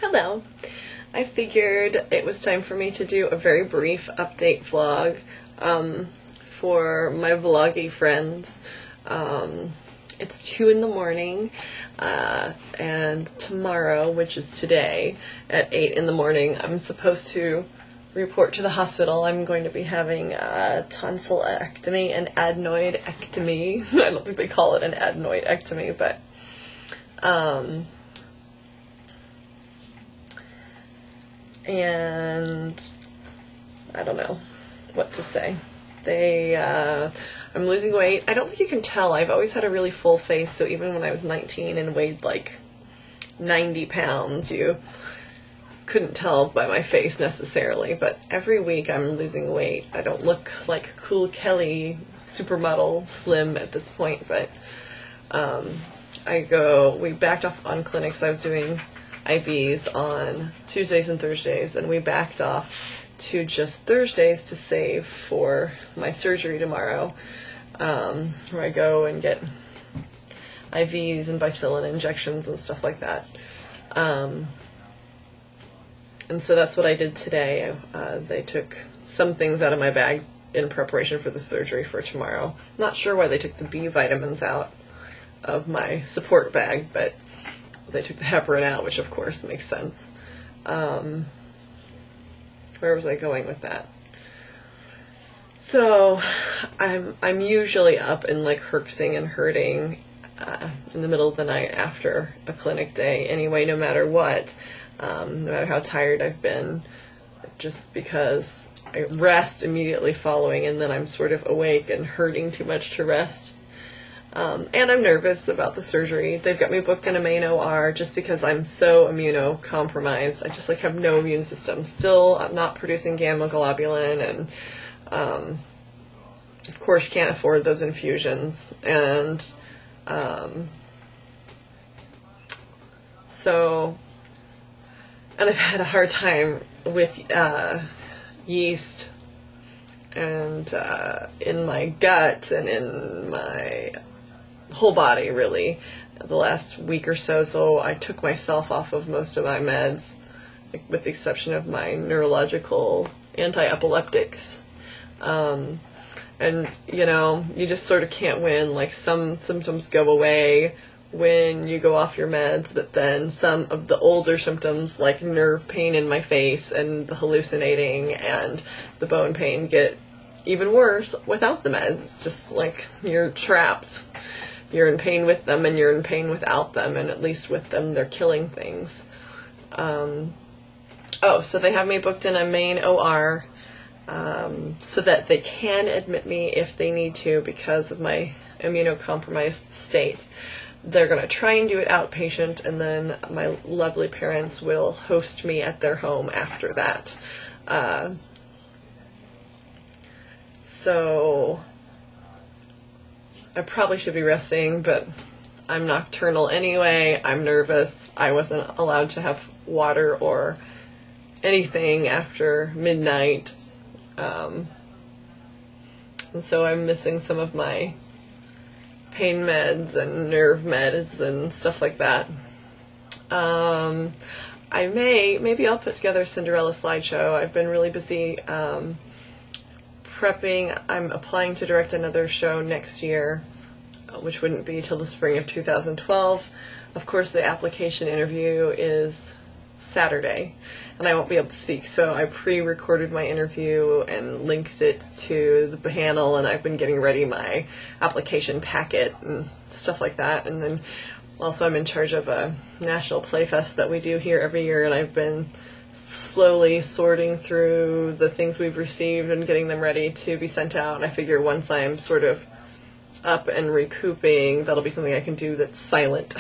Hello. I figured it was time for me to do a very brief update vlog for my vloggy friends. It's 2 in the morning, and tomorrow, which is today, at 8 in the morning, I'm supposed to report to the hospital. I'm going to be having a tonsillectomy and adenoidectomy. I don't think they call it an adenoidectomy, but and I don't know what to say. I'm losing weight. I don't think you can tell. I've always had a really full face, so even when I was 19 and weighed like 90 pounds, you couldn't tell by my face necessarily, but every week I'm losing weight. I don't look like Cool Kelly supermodel slim at this point, but we backed off on clinics. I was doing IVs on Tuesdays and Thursdays, and we backed off to just Thursdays to save for my surgery tomorrow, where I go and get IVs and bicillin injections and stuff like that. And so that's what I did today. They took some things out of my bag in preparation for the surgery for tomorrow. Not sure why they took the B vitamins out of my support bag, but they took the heparin out, which of course makes sense. Where was I going with that? So I'm usually up and like herxing and hurting in the middle of the night after a clinic day anyway, no matter what, no matter how tired I've been, just because I rest immediately following and then I'm sort of awake and hurting too much to rest. And I'm nervous about the surgery. They've got me booked in a main OR just because I'm so immunocompromised. I just like have no immune system. Still, I'm not producing gamma globulin, and of course can't afford those infusions. And and I've had a hard time with yeast and in my gut and in my whole body, really, the last week or so. So I took myself off of most of my meds, with the exception of my neurological anti-epileptics. And you just sort of can't win. Like, some symptoms go away when you go off your meds, but then some of the older symptoms, like nerve pain in my face and the hallucinating and the bone pain, get even worse without the meds. It's just like you're trapped. You're in pain with them and you're in pain without them, and at least with them they're killing things. So they have me booked in a main OR so that they can admit me if they need to because of my immunocompromised state. They're going to try and do it outpatient, and then my lovely parents will host me at their home after that. So I probably should be resting, but I'm nocturnal anyway. I'm nervous. I wasn't allowed to have water or anything after midnight. And so I'm missing some of my pain meds and nerve meds and stuff like that. Maybe I'll put together a Cinderella slideshow. I've been really busy prepping. I'm applying to direct another show next year, which wouldn't be till the spring of 2012. Of course, the application interview is Saturday, and I won't be able to speak, so I pre-recorded my interview and linked it to the panel, and I've been getting ready my application packet and stuff like that. And then also I'm in charge of a national playfest that we do here every year, and I've been slowly sorting through the things we've received and getting them ready to be sent out. And I figure once I'm sort of up and recouping, that'll be something I can do that's silent.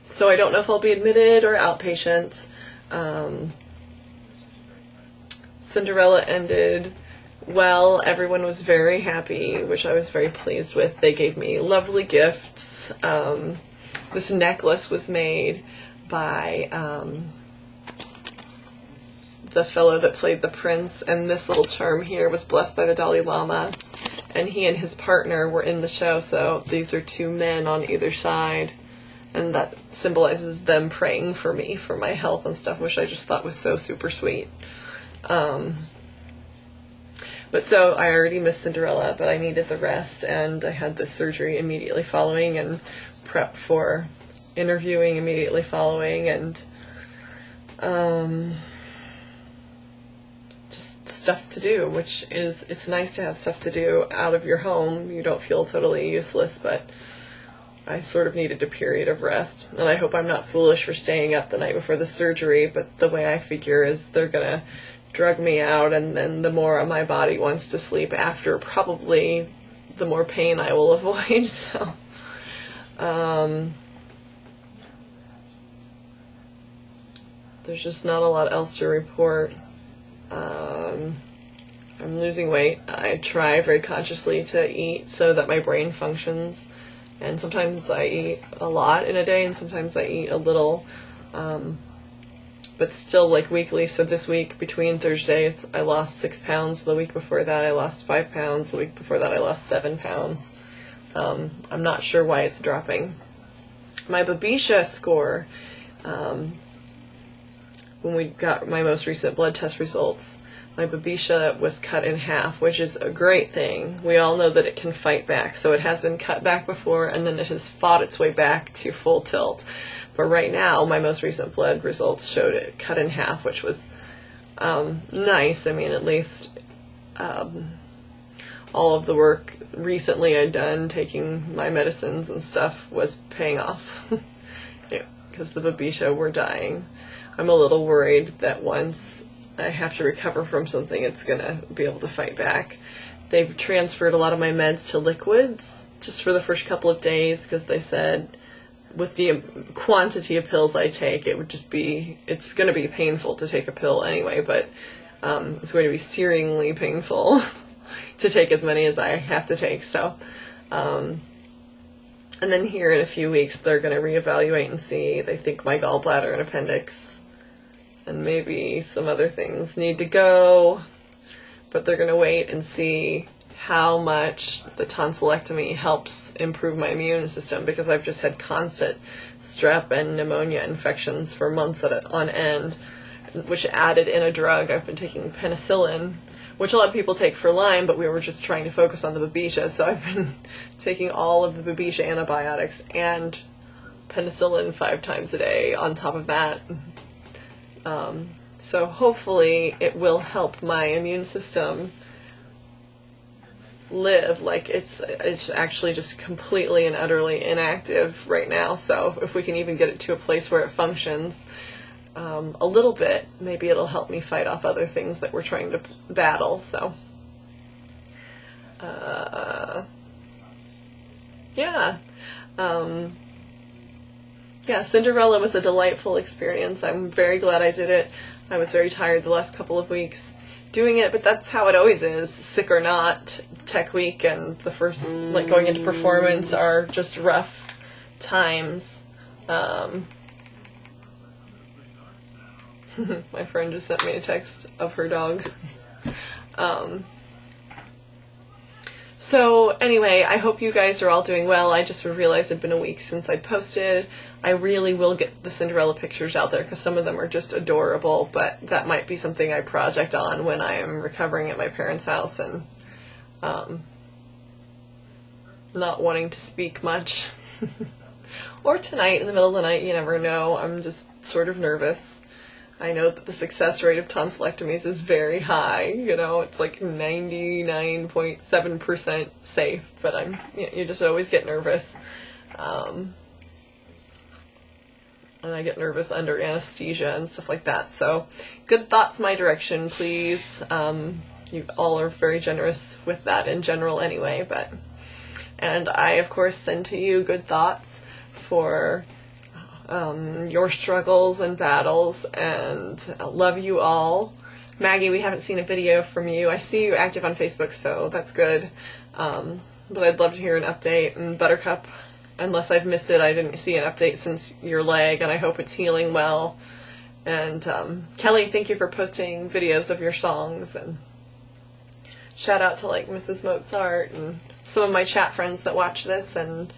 So I don't know if I'll be admitted or outpatient. Cinderella ended well. Everyone was very happy, which I was very pleased with. They gave me lovely gifts. This necklace was made by the fellow that played the prince, and this little charm here was blessed by the Dalai Lama. and he and his partner were in the show, so these are two men on either side, and that symbolizes them praying for me, for my health and stuff, which I just thought was so super sweet. But so I already missed Cinderella, but I needed the rest, and I had this surgery immediately following, and prep for interviewing immediately following, and just stuff to do, which is, it's nice to have stuff to do out of your home. You don't feel totally useless, but I sort of needed a period of rest, and I hope I'm not foolish for staying up the night before the surgery, but the way I figure is they're gonna drug me out, and then the more my body wants to sleep after, probably the more pain I will avoid, so there's just not a lot else to report. I'm losing weight. I try very consciously to eat so that my brain functions, and sometimes I eat a lot in a day, and sometimes I eat a little, but still like weekly. So this week, between Thursdays, I lost 6 pounds. The week before that, I lost 5 pounds. The week before that, I lost 7 pounds. I'm not sure why it's dropping. My Babisha score, when we got my most recent blood test results, my Babisha was cut in half, which is a great thing. We all know that it can fight back. So it has been cut back before, and then it has fought its way back to full tilt. But right now, my most recent blood results showed it cut in half, which was nice. I mean, at least all of the work recently I'd done, taking my medicines and stuff, was paying off. Because the Babisha were dying. I'm a little worried that once I have to recover from something, it's going to be able to fight back. They've transferred a lot of my meds to liquids just for the first couple of days, because they said with the quantity of pills I take, it would just be, it's going to be painful to take a pill anyway, but it's going to be searingly painful to take as many as I have to take. So, and then here in a few weeks, they're going to reevaluate and see. They think my gallbladder and appendix and maybe some other things need to go, but they're going to wait and see how much the tonsillectomy helps improve my immune system, because I've just had constant strep and pneumonia infections for months on end, which added in a drug. I've been taking penicillin, which a lot of people take for Lyme, but we were just trying to focus on the Babisha, so I've been taking all of the Babisha antibiotics and penicillin 5 times a day on top of that. So hopefully it will help my immune system live. Like, it's actually just completely and utterly inactive right now, so if we can even get it to a place where it functions a little bit, maybe it'll help me fight off other things that we're trying to battle. So yeah. Yeah, Cinderella was a delightful experience. I'm very glad I did it. I was very tired the last couple of weeks doing it, but that's how it always is, sick or not. Tech week and the first, like, going into performance are just rough times. My friend just sent me a text of her dog. So anyway, I hope you guys are all doing well. I just realized it'd been a week since I posted. I really will get the Cinderella pictures out there, because some of them are just adorable, but that might be something I project on when I am recovering at my parents' house and not wanting to speak much. Or tonight in the middle of the night, you never know. I'm just sort of nervous. I know that the success rate of tonsillectomies is very high. You know, it's like 99.7% safe, but you just always get nervous. And I get nervous under anesthesia and stuff like that. So, good thoughts my direction, please. You all are very generous with that in general anyway, and I, of course, send to you good thoughts for your struggles and battles, and I love you all. Maggie, we haven't seen a video from you. I see you active on Facebook, so that's good. But I'd love to hear an update. And Buttercup, unless I've missed it, I didn't see an update since your leg, and I hope it's healing well. And Kelly, thank you for posting videos of your songs. And shout out to like Mrs. Mozart and some of my chat friends that watch this, and